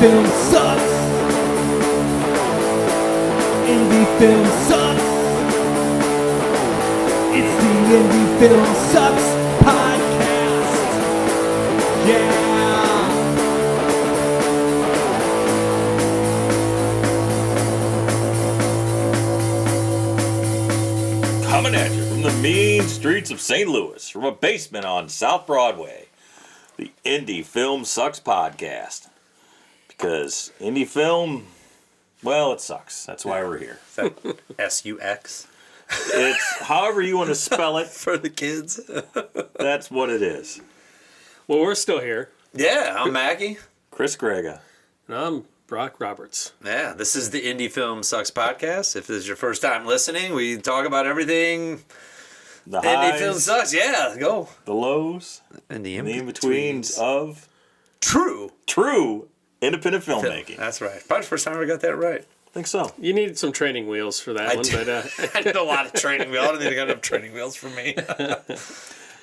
film sucks. Indie film sucks. It's the Indie Film Sucks podcast. Yeah. Coming at you from the mean streets of St. Louis, from a basement on South Broadway, the Indie Film Sucks podcast. Because indie film, well, it sucks. That's why we're here. Is that S-U-X? It's however you want to spell it. For the kids? That's what it is. Well, we're still here. Yeah, I'm Mackie. Chris Grega. And I'm Brock Roberts. Yeah, this is the Indie Film Sucks podcast. If this is your first time listening, we talk about everything. The Indie highs, Film Sucks, yeah, go. the lows, And the and the in-betweens of True true independent filmmaking. That's right. Probably the first time I got that right. I think so. You needed some training wheels for that one, but I did a lot of training wheels. I don't think I got enough training wheels for me.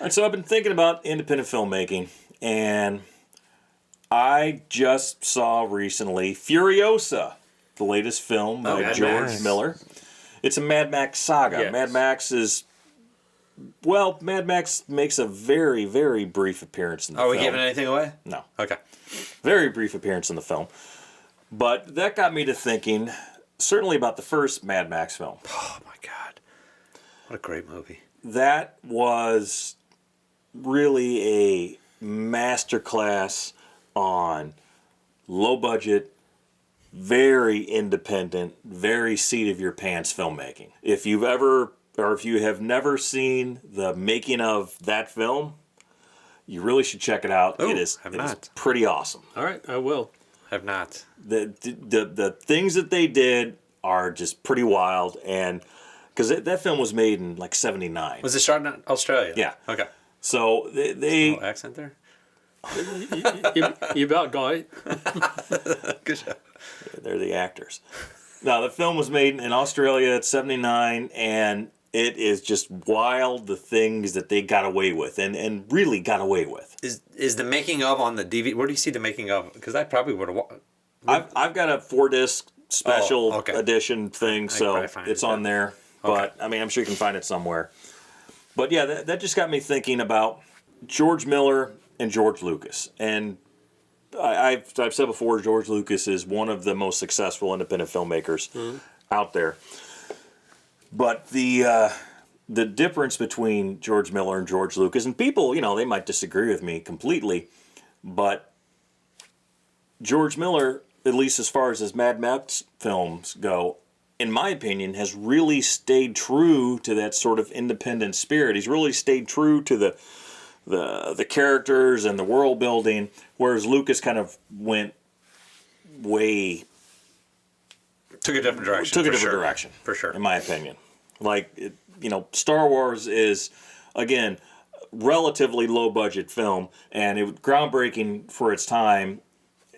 And so I've been thinking about independent filmmaking, and I just saw recently Furiosa, the latest film by Mad George Max. Miller. It's a Mad Max saga. Yes. Mad Max makes a very, very brief appearance in the Are film. we giving anything away? No. Okay. Very brief appearance in the film. But that got me to thinking, certainly about the first Mad Max film. Oh, my God. What a great movie. That was really a masterclass on low budget, very independent, very seat of your pants filmmaking. If you have never seen the making of that film, you really should check it out. Ooh, it is have not. pretty awesome. all right, I will. Have not. The things that they did are just pretty wild, and because that film was made in like '79. Was it shot in Australia? Yeah. Okay. So they No accent there? You about got it. Good job. they're the actors. Now the film was made in Australia at '79, and it is just wild the things that they got away with, and really got away with. Is the making of on the DVD? Where do you see the making of? Because I probably would have. I've got a 4-disc special Oh, okay. edition thing, so probably find it's it, on there. But I mean, I'm sure you can find it somewhere. But yeah, that just got me thinking about George Miller and George Lucas. And I've said before, George Lucas is one of the most successful independent filmmakers out there. But the difference between George Miller and George Lucas, and people, they might disagree with me completely, but George Miller, at least as far as his Mad Max films go, in my opinion, has really stayed true to that sort of independent spirit. He's really stayed true to the characters and the world building, whereas Lucas kind of went way... Took a different direction. Took a for different sure. direction, For sure. in my opinion. Like, Star Wars is, again, relatively low-budget film, and it was groundbreaking for its time,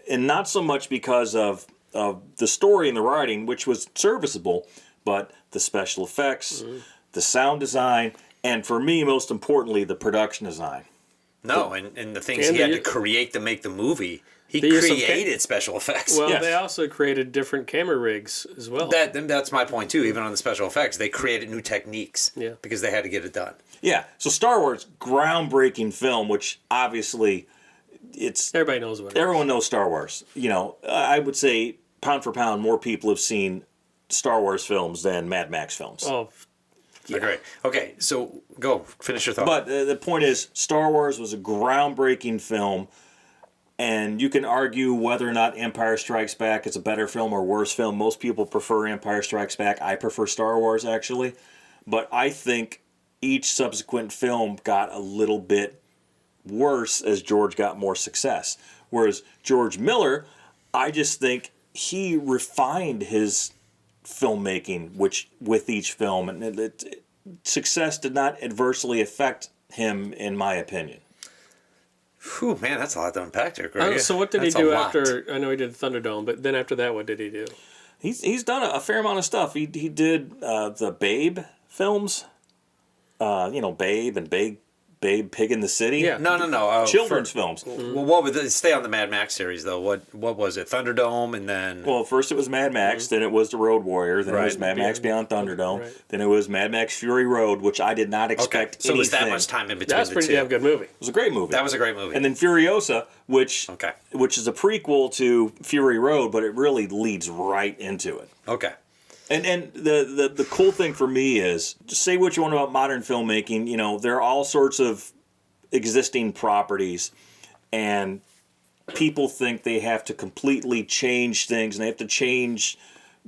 and not so much because of the story and the writing, which was serviceable, but the special effects, the sound design, and for me, most importantly, the production design. No, and the things And he had the- to create to make the movie, he The use of created special effects. Well, Yes. they also created different camera rigs as well. That's my point too. Even on the special effects, they created new techniques. Yeah. Because they had to get it done. Yeah, so Star Wars, groundbreaking film, which obviously it's... Everybody knows what it is. Everyone knows Star Wars. I would say pound for pound, more people have seen Star Wars films than Mad Max films. Oh, Yeah. Great. Okay, so go finish your thought. But the point is, Star Wars was a groundbreaking film, and you can argue whether or not Empire Strikes Back is a better film or worse film. Most people prefer Empire Strikes Back. I prefer Star Wars, actually. But I think each subsequent film got a little bit worse as George got more success. Whereas George Miller, I just think he refined his filmmaking with each film, and success did not adversely affect him, in my opinion. Whew, man, that's a lot to unpack there, Greg. so what did he That's a do lot. after? I know he did Thunderdome, but then after that, what did he do? He's done a fair amount of stuff. He did the Babe films, Babe and Babe Pig in the City. Yeah. No. Children's films. Well, what would stay on the Mad Max series though? What was it? Thunderdome, and then Well, first it was Mad Max, then it was The Road Warrior, then it was Right. Mad Max Beyond Thunderdome, Right. then it was Mad Max Fury Road, which I did not okay. expect So there's that anything. much time in between That's a the pretty two. damn good movie. It was a great movie. That was a great movie. And then Furiosa, which Okay. which is a prequel to Fury Road, but it really leads right into it. Okay. And the cool thing for me is, just say what you want about modern filmmaking, you know, there are all sorts of existing properties, and people think they have to completely change things, and they have to change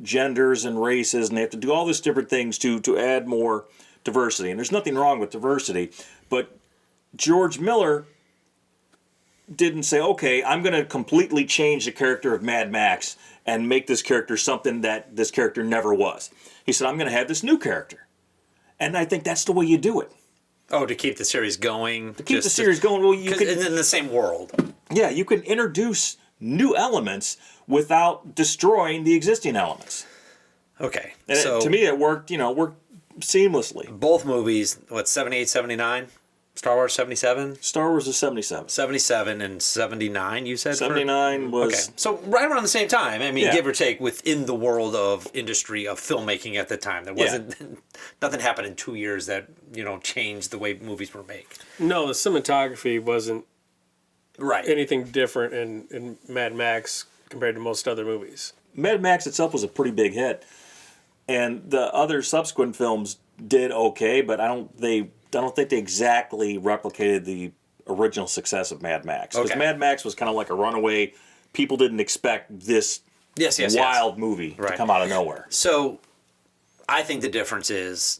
genders and races, and they have to do all these different things to add more diversity. And there's nothing wrong with diversity, but George Miller didn't say, okay, I'm going to completely change the character of Mad Max and make this character something that this character never was. He said, I'm going to have this new character. And I think that's the way you do it. Oh, to keep the series going. To keep the series going, well, you Because can, in the same world. yeah, you can introduce new elements without destroying the existing elements. Okay. And So to me, it worked seamlessly. both movies, what, 78, 79? Star Wars 77? Star Wars is 77. 77 and 79, you said? 79 was... Okay, so right around the same time. I mean, Yeah. give or take, within the world of industry of filmmaking at the time, there wasn't nothing happened in 2 years that changed the way movies were made. No, the cinematography wasn't Right. anything different in Mad Max compared to most other movies. Mad Max itself was a pretty big hit, and the other subsequent films did okay, but I don't think they exactly replicated the original success of Mad Max. Because Okay. Mad Max was kind of like a runaway. People didn't expect this Yes. wild movie to Right. come out of nowhere. So, I think the difference is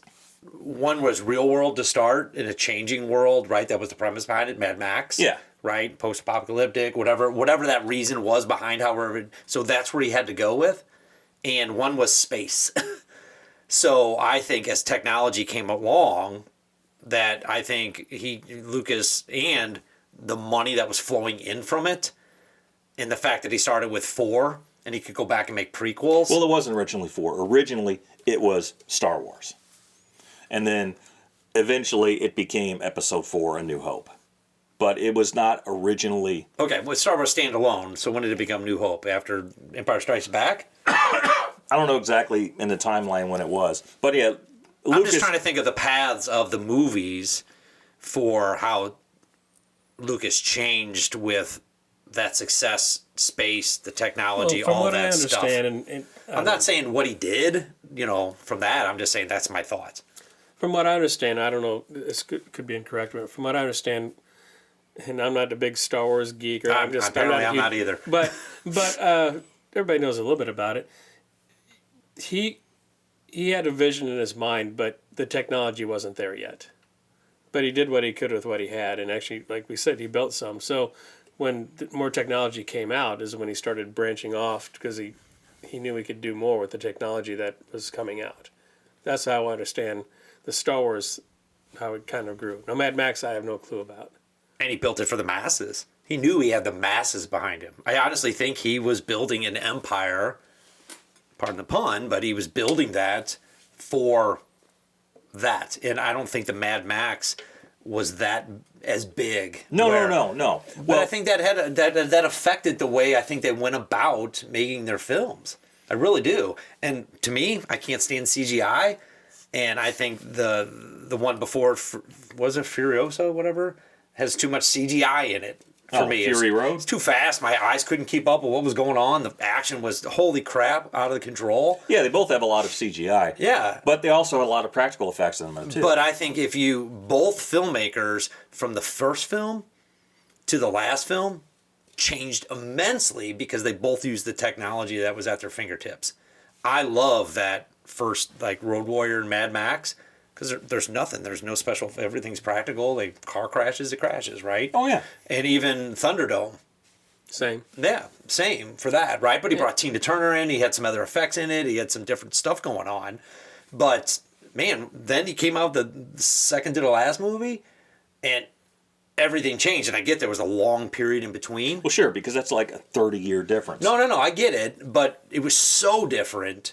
one was real world to start in a changing world, right? That was the premise behind it, Mad Max. Yeah. Right? Post-apocalyptic, whatever that reason was behind however. So that's where he had to go with. And one was space. So I think as technology came along, that I think Lucas, and the money that was flowing in from it, and the fact that he started with 4 and he could go back and make prequels. Well, it wasn't originally 4. Originally, it was Star Wars. And then eventually it became Episode 4, A New Hope. But it was not originally... Okay, well, Star Wars standalone. So when did it become New Hope? After Empire Strikes Back? I don't know exactly in the timeline when it was. But yeah, I'm just trying to think of the paths of the movies for how Lucas changed with that success, space, the technology, from all what that I stuff. understand, and I'm not saying what he did, from that. I'm just saying that's my thoughts. from what I understand, I don't know, this could be incorrect, but from what I understand, and I'm not a big Star Wars geek, or Apparently I'm not either. But everybody knows a little bit about it. He had a vision in his mind, but the technology wasn't there yet. But he did what he could with what he had, and actually, like we said, he built some. So when more technology came out is when he started branching off, because he knew he could do more with the technology that was coming out. That's how I understand the Star Wars, how it kind of grew. Now, Mad Max, I have no clue about. And he built it for the masses. He knew he had the masses behind him. I honestly think he was building an empire, pardon the pun, but he was building that for that. And I don't think the Mad Max was that as big. No. But Well, I think that affected the way I think they went about making their films. I really do. And to me, I can't stand CGI. And I think the one before, was it Furiosa, whatever, has too much CGI in it. For me, Fury Road? It's too fast. My eyes couldn't keep up with what was going on. The action was, holy crap, out of control. yeah, they both have a lot of CGI. Yeah. But they also have a lot of practical effects in them, too. But I think if both filmmakers from the first film to the last film changed immensely because they both used the technology that was at their fingertips. I love that first, like, Road Warrior and Mad Max, because there's nothing. There's no special, everything's practical. Car crashes, it crashes, right? Oh, yeah. And even Thunderdome. Same. Yeah, same for that, right? But he brought Tina Turner in. He had some other effects in it. He had some different stuff going on. But, man, then he came out the second to the last movie, and everything changed. And I get there was a long period in between. Well, sure, because that's like a 30-year difference. No, I get it. But it was so different.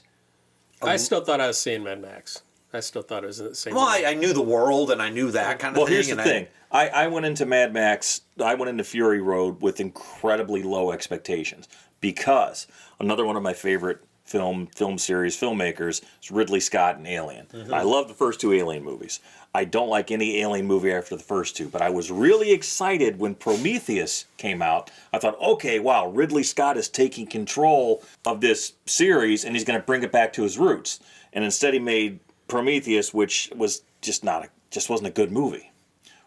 I still thought I was seeing Mad Max. I still thought it was the same. Well, movie. I knew the world, and I knew that kind of Well, thing. here's the thing. I went into Mad Max, I went into Fury Road with incredibly low expectations because another one of my favorite film series filmmakers is Ridley Scott and Alien. I love the first two Alien movies. I don't like any Alien movie after the first two, but I was really excited when Prometheus came out. I thought, okay, wow, Ridley Scott is taking control of this series and he's going to bring it back to his roots. And instead he made Prometheus, which was just wasn't a good movie.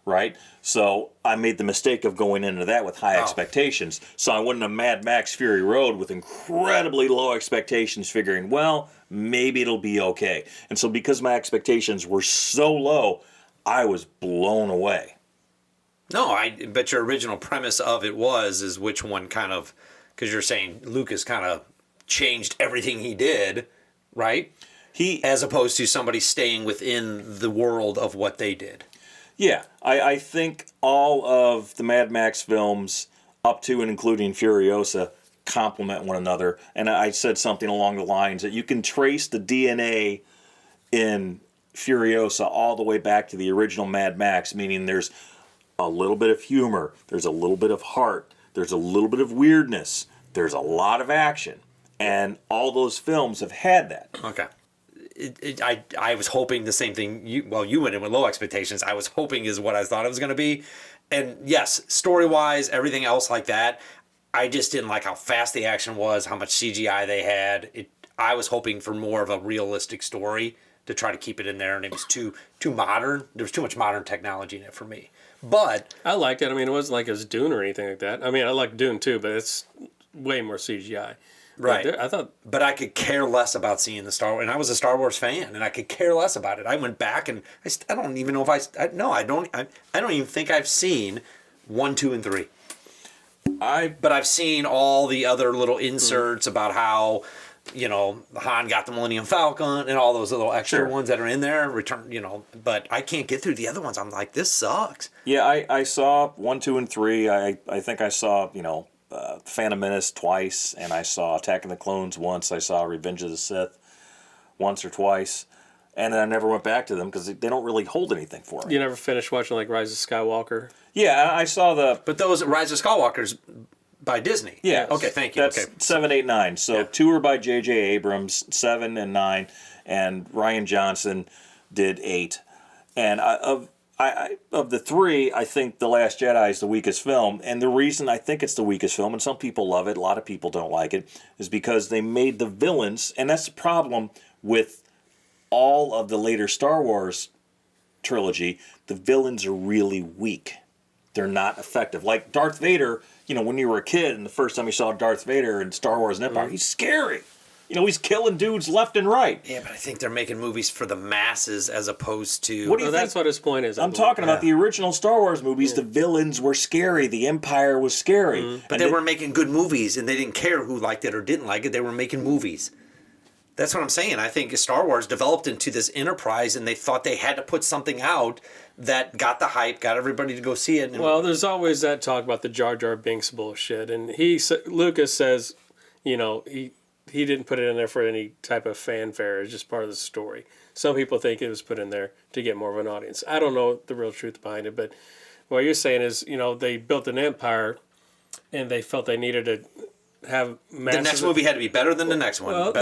Right? So I made the mistake of going into that with high expectations. So I went into Mad Max Fury Road with incredibly low expectations, figuring, well, maybe it'll be okay. And so because my expectations were so low, I was blown away. No, but your original premise of it is which one kind of, because you're saying Lucas kind of changed everything he did, right? As opposed to somebody staying within the world of what they did. Yeah, I think all of the Mad Max films, up to and including Furiosa, complement one another. And I said something along the lines that you can trace the DNA in Furiosa all the way back to the original Mad Max, meaning there's a little bit of humor, there's a little bit of heart, there's a little bit of weirdness, there's a lot of action. And all those films have had that. Okay. I was hoping the same thing. You went in with low expectations. I was hoping is what I thought it was going to be. And yes, story-wise, everything else like that, I just didn't like how fast the action was, how much CGI they had. I was hoping for more of a realistic story to try to keep it in there, and it was too modern. There was too much modern technology in it for me. But I liked it. I mean, it wasn't like it was Dune or anything like that. I mean, I like Dune too, but it's way more CGI. Right. I thought, but I could care less about seeing the Star Wars, and I was a Star Wars fan, and I could care less about it. I went back, and I don't even know if I don't even think I've seen 1, 2, and 3. But I've seen all the other little inserts about how, Han got the Millennium Falcon and all those little extra ones that are in there. But I can't get through the other ones. I'm like, this sucks. Yeah, I saw 1, 2, and 3. I think I saw, Phantom Menace twice, and I saw Attack of the Clones once. I saw Revenge of the Sith once or twice, and then I never went back to them because they don't really hold anything for me. you never finished watching like Rise of Skywalker? Yeah, I saw the... But those Rise of Skywalker's by Disney. Yeah. Okay, thank you. That's okay. 7, 8, 9. So 2 are by J.J. Abrams, 7 and 9, and Rian Johnson did 8. And of the 3, I think The Last Jedi is the weakest film. And the reason I think it's the weakest film, and some people love it, a lot of people don't like it, is because they made the villains, and that's the problem with all of the later Star Wars trilogy, the villains are really weak. They're not effective. Like Darth Vader, when you were a kid and the first time you saw Darth Vader in Star Wars and Empire, he's scary. He's killing dudes left and right. Yeah, but I think they're making movies for the masses as opposed to... What do you think? That's what his point is. I'm talking about the original Star Wars movies. The villains were scary. The Empire was scary. But they were making good movies, and they didn't care who liked it or didn't like it. They were making movies. That's what I'm saying. I think Star Wars developed into this enterprise, and they thought they had to put something out that got the hype, got everybody to go see it. Well, there's always that talk about the Jar Jar Binks bullshit, and Lucas says, he didn't put it in there for any type of fanfare. It's just part of the story. Some people think it was put in there to get more of an audience. I don't know the real truth behind it, but what you're saying is, they built an empire, and they felt they needed to have massive... The next movie had to be better than the next one. Well,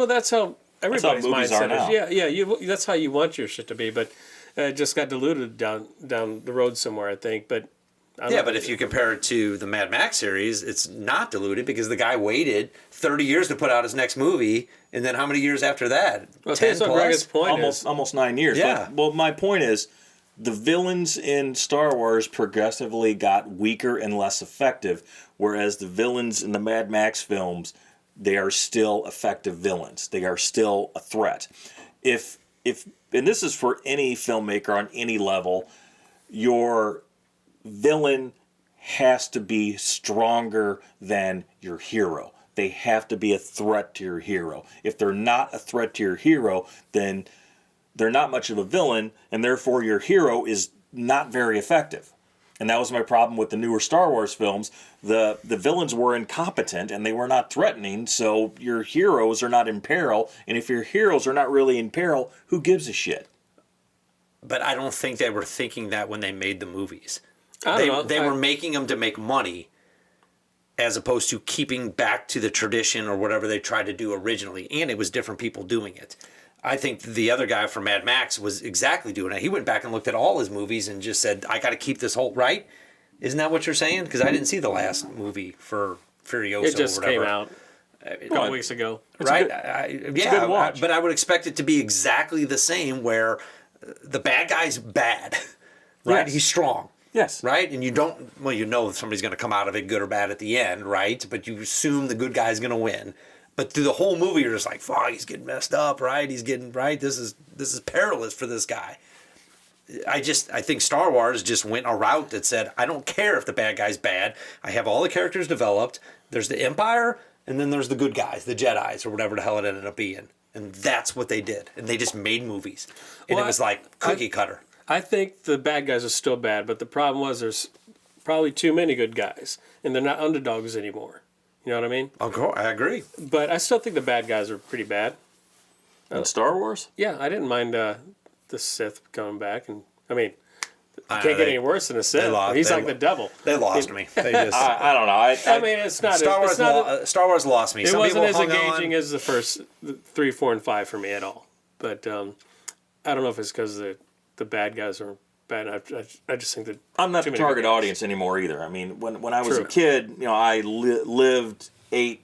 that's how everybody's movies mindset are now. is. Yeah. That's how you want your shit to be, but it just got diluted down the road somewhere, I think. But but if you compare it to the Mad Max series, it's not diluted because the guy waited 30 years to put out his next movie, and then how many years after that? Well, 10 what Greg's plus? point is. Almost 9 years. Yeah. But, my point is, the villains in Star Wars progressively got weaker and less effective, whereas the villains in the Mad Max films, they are still effective villains. They are still a threat. If and this is for any filmmaker on any level, your villain has to be stronger than your hero. They have to be a threat to your hero. If they're not a threat to your hero, then they're not much of a villain, and therefore your hero is not very effective. And that was my problem with the newer Star Wars films. The villains were incompetent, and they were not threatening, so your heroes are not in peril. And if your heroes are not really in peril, who gives a shit? but I don't think they were thinking that when they made the movies. I don't know. They were making them to make money, as opposed to keeping back to the tradition or whatever they tried to do originally. And it was different people doing it. I think the other guy from Mad Max was exactly doing it. He went back and looked at all his movies and just said, I got to keep this whole, right? Isn't that what you're saying? Because I didn't see the last movie for Furiosa It just or whatever. came out a couple weeks ago. Right? good watch. But I would expect it to be exactly the same where the bad guy's bad, right? Yes. He's strong. Yes. Right? And you don't, well, you know somebody's going to come out of it good or bad at the end, right? But you assume the good guy's going to win. But through the whole movie, you're just like, fuck, he's getting messed up, right? He's getting, right? This is perilous for this guy. I think Star Wars just went a route that said, I don't care if the bad guy's bad. I have all the characters developed. There's the Empire, and then there's the good guys, the Jedis, or whatever the hell it ended up being. And that's what they did. And they just made movies. And Well, it was like cookie cutter. I think the bad guys are still bad, but the problem was there's probably too many good guys, and they're not underdogs anymore. You know what I mean? Of course, I agree. But I still think the bad guys are pretty bad. In Star Wars? Yeah, I didn't mind the Sith coming back, and I mean, I can't know, get any worse than a Sith. lost- He's they like lo- the devil. They lost me. They just I don't know. I mean, it's not. Star Wars. it's not Star Wars lost me. it Some wasn't people as hung engaging on. as the first 3, 4, and 5 for me at all. But I don't know if it's because the bad guys are bad. I just think that I'm not too the many target good guys. audience anymore either. I mean, when I was a True. kid, you know, I lived, ate,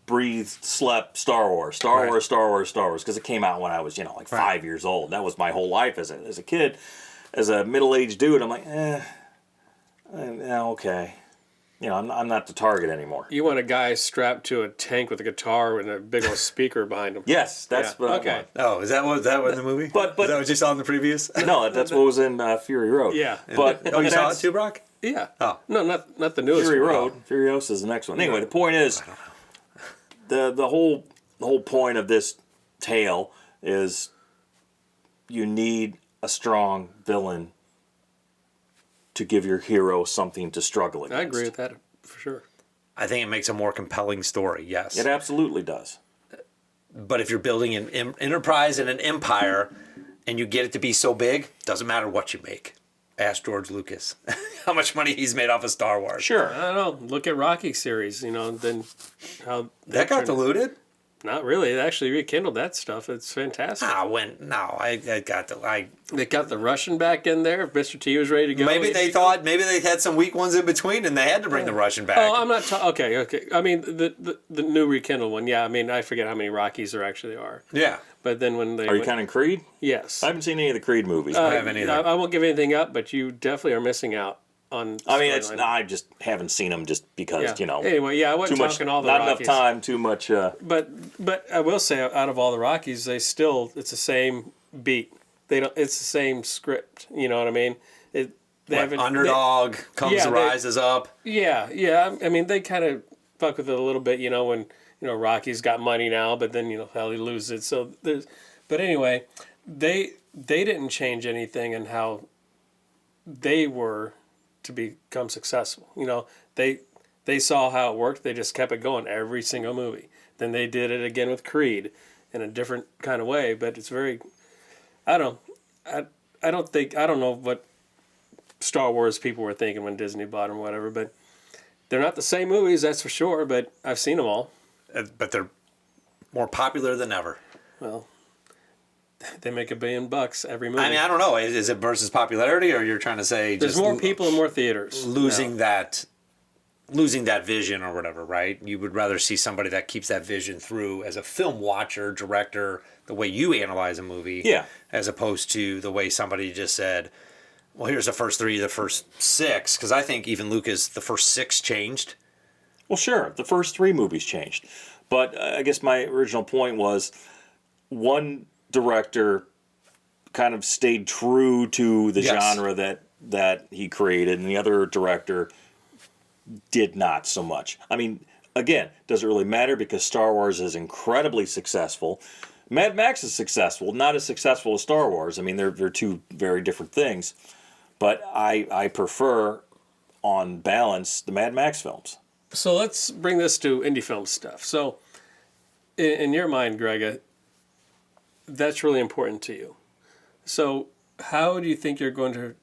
breathed, slept Star Wars, Star Right. Wars, Star Wars, Star Wars, because it came out when I was, you know, like 5 years old. That was my whole life as a kid. As a middle-aged dude, I'm like, okay. You know, I'm not the target anymore. You want a guy strapped to a tank with a guitar and a big old speaker behind him. Yes, that's Yeah, what I okay. want. Oh, is that what in the movie? But- is that what you saw in the previews? No, that's what was in Fury Road. Yeah. But Oh, you saw it that's- too, Brock? Yeah. Oh. No, not the newest Fury one. Road. Furiosa is the next one. Anyway, the point is, the whole point of this tale is you need a strong villain to give your hero something to struggle against. I agree with that for sure. I think it makes a more compelling story. Yes. It absolutely does. But if you're building an enterprise and an empire, and you get it to be so big, doesn't matter what you make. Ask George Lucas how much money he's made off of Star Wars. Sure. I don't know. Look at Rocky series. You know, then how That got turned- diluted. Not really. They actually rekindled that stuff. It's fantastic. I got They got the Russian back in there. If Mr. T was ready to go, maybe they thought maybe they had some weak ones in between, and they had to bring the Russian back. Oh, I'm not. Okay. I mean, the new rekindled one. Yeah. I mean, I forget how many Rockies there actually are. Yeah. But then when they Are you counting Creed? yes, I haven't seen any of the Creed movies. I haven't either. I won't give anything up, but you definitely are missing out on. I mean, it's storyline. I just haven't seen them just because, Yeah. you know, Anyway, yeah, I too wasn't much, talking all the not Rockies. enough time, too much. But I will say, out of all the Rockies, it's the same beat. They don't. It's the same script. You know what I mean? They haven't Underdog comes, yeah, they- rises up. Yeah. I mean, they kind of fuck with it a little bit, you know, when, you know, Rocky's got money now, but then, you know, hell, he loses it. So there's, but anyway, they didn't change anything in how they were to become successful. You know, they saw how it worked. They just kept it going every single movie. Then they did it again with Creed in a different kind of way, but it's very, I don't know what Star Wars people were thinking when Disney bought them or whatever, but they're not the same movies, that's for sure, but I've seen them all. But they're more popular than ever. Well, they make $1 billion every movie. I mean, I don't know. Is it versus popularity, or you're trying to say There's just more people in more theaters. losing that vision or whatever, right? You would rather see somebody that keeps that vision through as a film watcher, director, the way you analyze a movie, Yeah. as opposed to the way somebody just said, well, here's the first 3, the first 6, because I think even Lucas, the first 6 changed. Well, sure, the first 3 movies changed. But I guess my original point was one director kind of stayed true to the Yes. genre that he created, and the other director did not so much. I mean, again, does it really matter because Star Wars is incredibly successful. Mad Max is successful, not as successful as Star Wars. I mean, they're two very different things. But I prefer, on balance, the Mad Max films. So let's bring this to indie film stuff. So, in your mind, Greg, that's really important to you. So, How do you think you're going to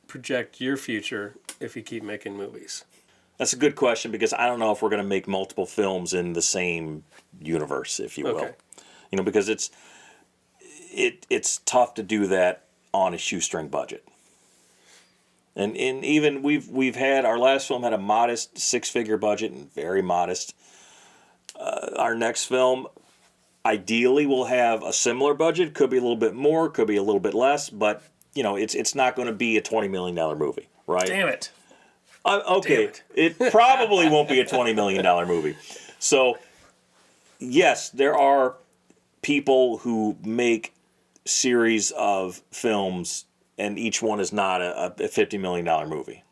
project your future if you keep making movies? That's a good question because I don't know if we're going to make multiple films in the same universe, if you will. Okay. Because it's tough to do that on a shoestring budget. And even we've had our last film had a modest 6-figure budget and very modest. Our next film, ideally, will have a similar budget. Could be a little bit more, could be a little bit less, but it's not going to be a $20 million movie, right? Damn it. Okay, Damn it probably won't be a $20 million movie. So, yes, there are people who make series of films, and each one is not a $50 million movie.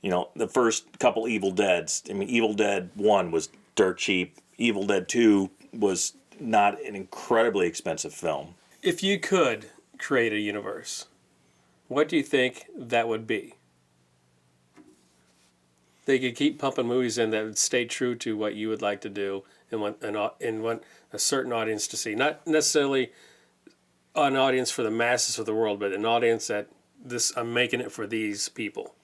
The first couple Evil Deads, Evil Dead 1 was dirt cheap. Evil Dead 2 was not an incredibly expensive film. If you could create a universe, what do you think that would be? They could keep pumping movies in that would stay true to what you would like to do and want a certain audience to see. Not necessarily an audience for the masses of the world, but an audience that I'm making it for these people.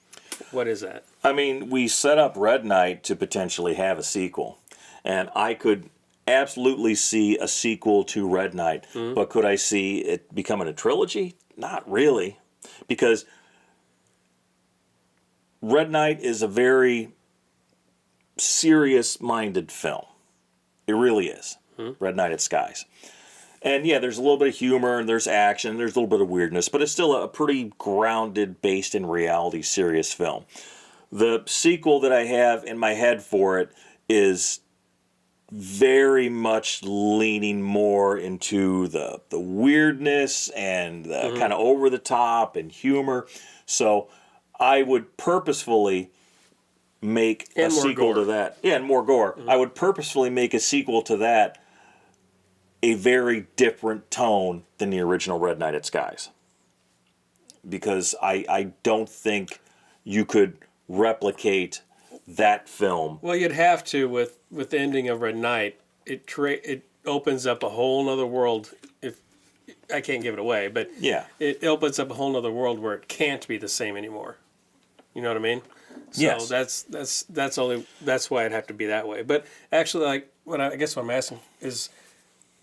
What is that? We set up Red Knight to potentially have a sequel, and I could absolutely see a sequel to Red Knight, but could I see it becoming a trilogy? Not really, because Red Knight is a very serious-minded film. It really is. Red Knight at Skies. And yeah, there's a little bit of humor, and there's action, there's a little bit of weirdness, but it's still a pretty grounded, based in reality, serious film. The sequel that I have in my head for it is very much leaning more into the weirdness and the kind of over the top and humor. So I would purposefully make a sequel to that. Yeah, and more gore. I would purposefully make a sequel to that a very different tone than the original Red Knight at Skies. Because I don't think you could replicate that film. Well, you'd have to with the ending of Red Knight. It opens up a whole nother world. If I can't give it away, but Yeah. it opens up a whole nother world where it can't be the same anymore. You know what I mean? So Yes. that's why it'd have to be that way. But actually, like what I'm asking is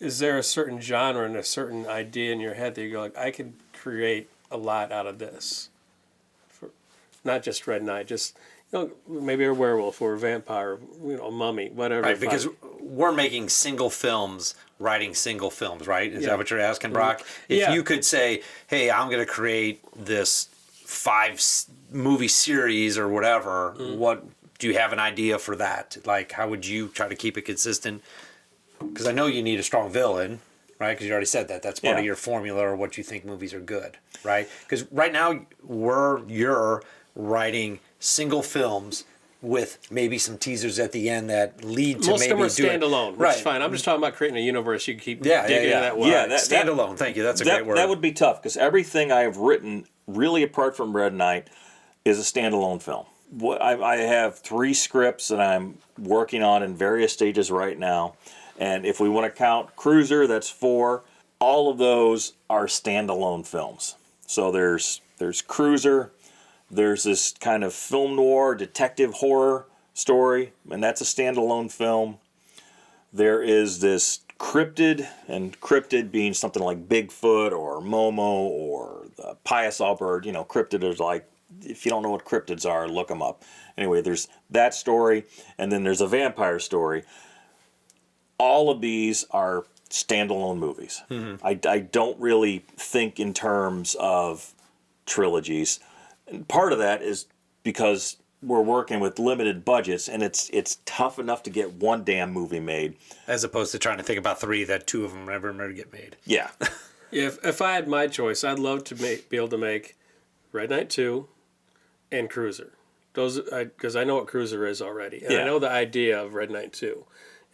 there a certain genre and a certain idea in your head that you go like, I could create a lot out of this, for not just Red Knight, just maybe a werewolf or a vampire, a mummy, whatever. Right, because we're making single films, writing single films, right? Is that what you're asking, Brock? If you could say, hey, I'm going to create this 5-movie series or whatever, what do you have an idea for that? Like, how would you try to keep it consistent? Because I know you need a strong villain, right? Because you already said that. That's part of your formula or what you think movies are good, right? Because right now, you're writing single films with maybe some teasers at the end that lead to most maybe of them are standalone, which is fine. I'm just talking about creating a universe you can keep digging into that well. Yeah, standalone. Thank you. That's a great word. That would be tough because everything I have written, really apart from Red Knight, is a standalone film. I have 3 scripts that I'm working on in various stages right now. And if we want to count Cruiser, that's 4. All of those are standalone films. So there's Cruiser, there's this kind of film noir detective horror story, and that's a standalone film. There is this Cryptid, and Cryptid being something like Bigfoot or Momo or the Pious Allbird. Cryptid is like, if you don't know what cryptids are, look them up. Anyway, there's that story, and then there's a vampire story. All of these are standalone movies. I don't really think in terms of trilogies. And part of that is because we're working with limited budgets, and it's tough enough to get one damn movie made. As opposed to trying to think about 3 that 2 of them never get made. Yeah. If I had my choice, I'd love to be able to make Red Knight 2 and Cruiser. Those because I know what Cruiser is already, and I know the idea of Red Knight 2.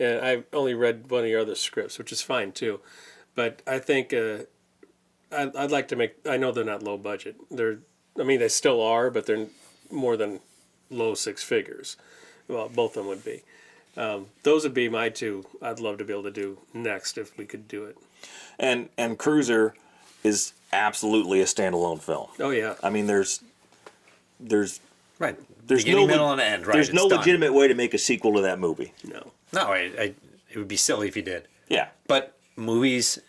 And I've only read one of your other scripts, which is fine too. But I think I'd like to make. I know they're not low budget. They still are, but they're more than low 6 figures. Well, both of them would be. Those would be my 2. I'd love to be able to do next if we could do it. And Cruiser is absolutely a standalone film. Oh yeah. I mean, there's Right. there's Beginning, no middle, and end. Right. there's no it's done. legitimate way to make a sequel to that movie. No. No, it would be silly if you did. Yeah. But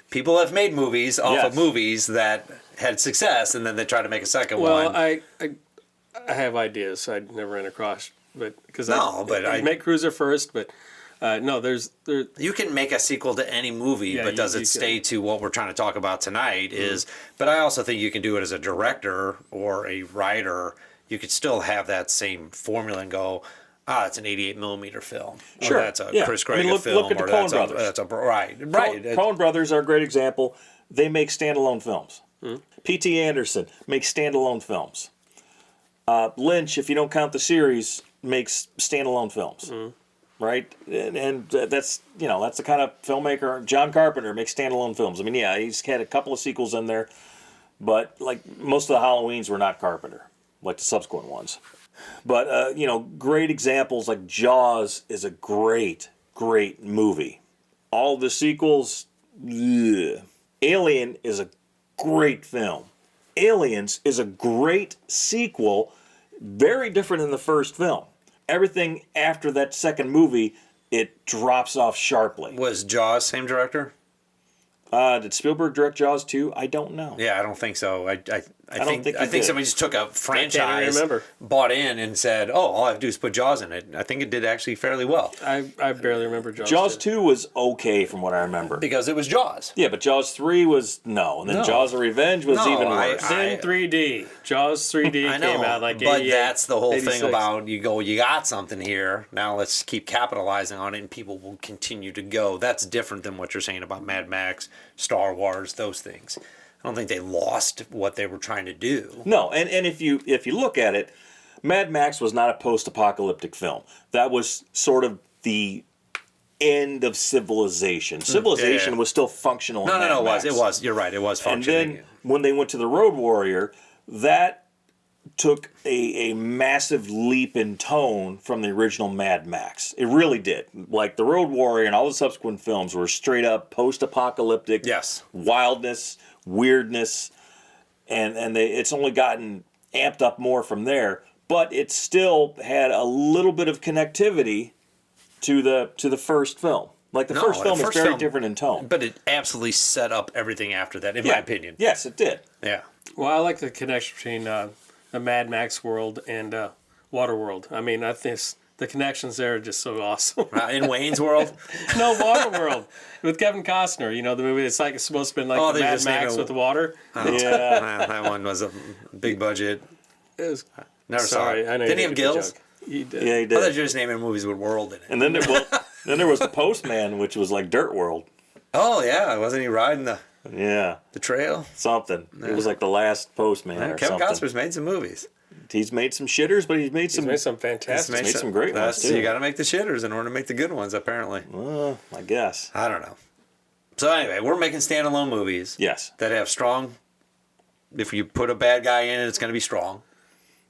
people have made movies off Yes. of movies that had success, and then they try to make a second Well, one. I have ideas I'd never ran across, but because I make Cruiser first, but no, there. You can make a sequel to any movie, Yeah, but does you it stay to what we're trying to talk about tonight? But I also think you can do it as a director or a writer. You could still have that same formula and go, it's an 88 millimeter film. Sure, Or that's a yeah. Chris I mean, Craig look film. at the or Coen that's brothers. That's right. Coen brothers are a great example. They make standalone films. P.T. Anderson makes standalone films. Lynch, if you don't count the series, makes standalone films. Right? And that's the kind of filmmaker. John Carpenter makes standalone films. I mean, yeah, he's had a couple of sequels in there, but like most of the Halloweens were not Carpenter, like the subsequent ones. But great examples like Jaws is a great movie. All the sequels, ugh. Alien is a great film. Aliens is a great sequel, very different than the first film. Everything after that second movie, it drops off sharply. Was Jaws same director? Did Spielberg direct Jaws 2? I don't know. Yeah, I don't think so. I don't think he think did. somebody just took a franchise, remember. bought in, and said, "Oh, all I have to do is put Jaws in it." I think it did actually fairly well I barely remember Jaws. Jaws 2 was okay from what I remember. because it was Jaws. Yeah, but Jaws 3 was no. And then No. Jaws of Revenge was No, even worse. Then 3D. Jaws 3D I know, came out like but 88, that's the whole 86. thing about you got something here. Now let's keep capitalizing on it, and people will continue to go. That's different than what you're saying about Mad Max, Star Wars, those things. I don't think they lost what they were trying to do. No, and if you look at it, Mad Max was not a post-apocalyptic film. That was sort of the end of civilization. Civilization yeah. was still functional. in No, Mad it Max. was. You're right. It was And functioning. then when they went to the Road Warrior, that took a massive leap in tone from the original Mad Max. It really did. Like the Road Warrior and all the subsequent films were straight up post-apocalyptic Yes. wildness, weirdness, and it's only gotten amped up more from there. But it still had a little bit of connectivity to the first film. Like the No, first the film first is very film- different in tone. But it absolutely set up everything after that, in my opinion. Yes, it did. Yeah. Well, I like the connection between the Mad Max world and Waterworld. I mean, I think the connections there are just so awesome. In Wayne's World. No, Waterworld with Kevin Costner. You know the movie. It's like it's supposed to be like Oh, the they Mad just named Max it- with water. Yeah. That one was a big budget. It was, Never sorry, saw it. I know Didn't he you have did the gills? joke. He did. Yeah, he I thought did. you were just naming movies with world in it. And then there was the Postman, which was like Dirt World. Oh, yeah. Wasn't he riding the Yeah, trail? something. It was like the last Postman or Kevin something. Costner's made some movies. He's made some shitters, but he's made He's some. made some fantastic. made some great ones, too. You got to make the shitters in order to make the good ones, apparently. I guess. I don't know. So anyway, we're making standalone movies Yes, that have strong. If you put a bad guy in it, it's going to be strong.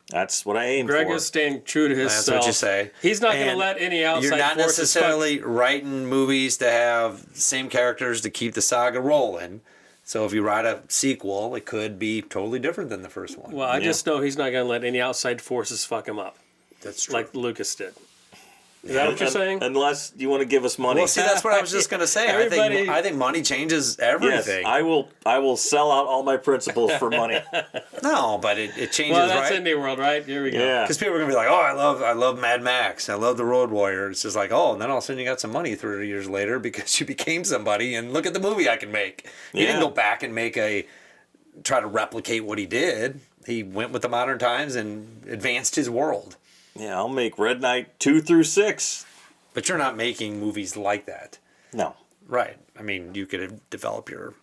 that's what I aim Greg for. is staying true to his That's self. what you say. He's not going to And let any outside You're not forces necessarily writing movies to have same characters to keep the saga rolling. So if you write a sequel, it could be totally different than the first one. Well, I just know he's not going to let any outside forces fuck him up, That's true. like Lucas did. Is that what you're saying? Unless you want to give us money. Well, see, that's what I was just going to say. Everybody- I think money changes Yes, everything. I will sell out all my principles for money. No, but it changes, Well, that's right? Indie World, right? Here we go. Yeah. Because people are gonna be like, "Oh, I love Mad Max. I love the Road Warrior." It's just like, oh, and then all of a sudden you got some money 30 years later because you became somebody, and look at the movie I can make. He didn't Yeah. go back and try to replicate what he did. He went with the modern times and advanced his world. Yeah, I'll make Red Knight 2 through 6. But you're not making movies like that, No. right? I mean, you could develop your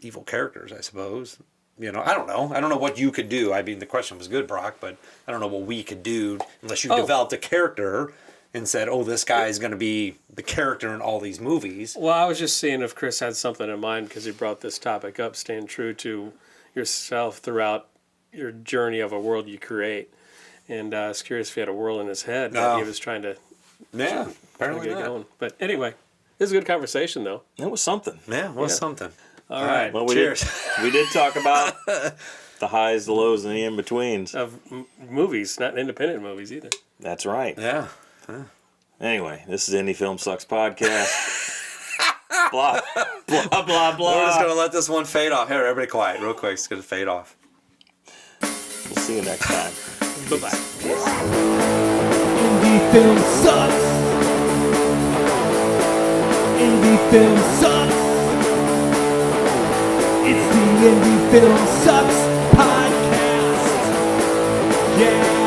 evil characters, I suppose. You know, I don't know. I don't know what you could do. I mean, the question was good, Brock, but I don't know what we could do unless you developed a character and said, oh, this guy is going to be the character in all these movies. Well, I was just seeing if Chris had something in mind because he brought this topic up, staying true to yourself throughout your journey of a world you create. And I was curious if he had a world in his head that he was trying to Yeah, get apparently not. going. But anyway, this is a good conversation, though. It was something. Yeah, it was Yeah. something. All right. Well, we Cheers. we did talk about the highs, the lows, and the in betweens. Of movies, not independent movies either. That's right. Yeah. Anyway, this is Indie Film Sucks podcast. Blah blah blah blah. We're just gonna let this one fade off. Here, everybody, quiet, real quick. It's gonna fade off. We'll see you next time. Bye bye. Indie film sucks. Indie film sucks. It's the Indie Film Sucks podcast. Yeah.